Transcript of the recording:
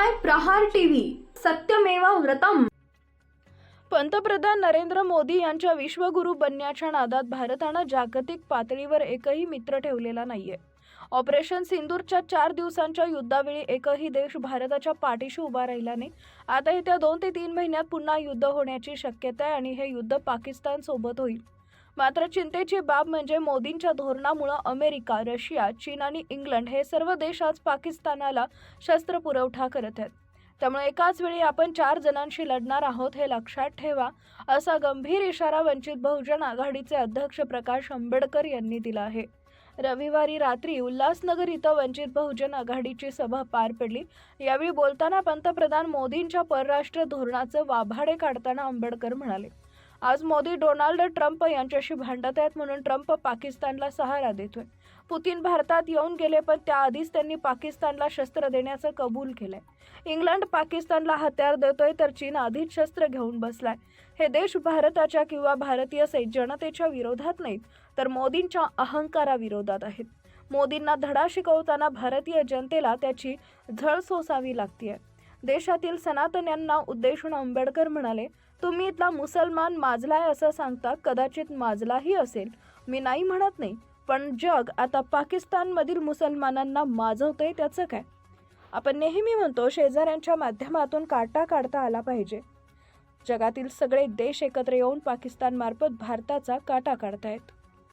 पाहताय प्रहार टीव्ही, सत्यमेव व्रतम। पंतप्रधान नरेंद्र मोदी यांच्या विश्वगुरू बनण्याच्या नादात भारतानं जागतिक पातळीवर एकही मित्र ठेवलेला नाहीये। ऑपरेशन सिंदूरच्या 4 दिवसांच्या युद्धावेळी एकही देश भारताच्या पाठीशी उभा राहिला नाही। आता येत्या 2 ते 3 महिन्यात पुन्हा युद्ध होण्याची शक्यता आहे आणि हे युद्ध पाकिस्तान सोबत होईल। मात्र चिंतेची बाब म्हणजे मोदींच्या धोरणामुळे अमेरिका, रशिया, चीन आणि इंग्लंड हे सर्व देश आज पाकिस्तानाला शस्त्र पुरवठा करत आहेत। त्यामुळे एकाच वेळी आपण 4 जणांशी लढणार आहोत हे लक्षात ठेवा, असा गंभीर इशारा वंचित बहुजन आघाडीचे अध्यक्ष प्रकाश आंबेडकर यांनी दिला आहे। रविवारी रात्री उल्हासनगर इथं वंचित बहुजन आघाडीची सभा पार पडली। यावेळी बोलताना पंतप्रधान मोदींच्या परराष्ट्र धोरणाचं वाभाडे काढताना आंबेडकर म्हणाले, आज मोदी डोनाल्ड ट्रम्प यांच्याशी भांडत आहेत म्हणून ट्रम्प पाकिस्तानला सहारा देतोय। पुतिन भारतात येऊन गेले, पण त्याआधीच त्यांनी पाकिस्तानला शस्त्र देण्याचं कबूल केलंय। इंग्लंड पाकिस्तानला हत्यार देतोय तर चीन आधीच शस्त्र घेऊन बसलाय। हे देश भारताच्या किंवा भारतीय जनतेच्या विरोधात नाहीत, तर मोदींच्या अहंकाराविरोधात आहेत। मोदींना धडा शिकवताना भारतीय जनतेला त्याची झळ सोसावी लागतेय। देशातील सनातन्यांना उद्देशून आंबेडकर म्हणाले, तुम्ही इथला मुसलमान माजलाय असं सांगता, कदाचित माजलाही असेल, मी नाही म्हणत नाही, पण जग आता पाकिस्तानमधील मुसलमानांना माजवतंय त्याचं काय? आपण नेहमी म्हणतो शेजाऱ्यांच्या माध्यमातून काटा काढता आला पाहिजे। जगातील सगळे देश एकत्र येऊन पाकिस्तानमार्फत भारताचा काटा काढतायत।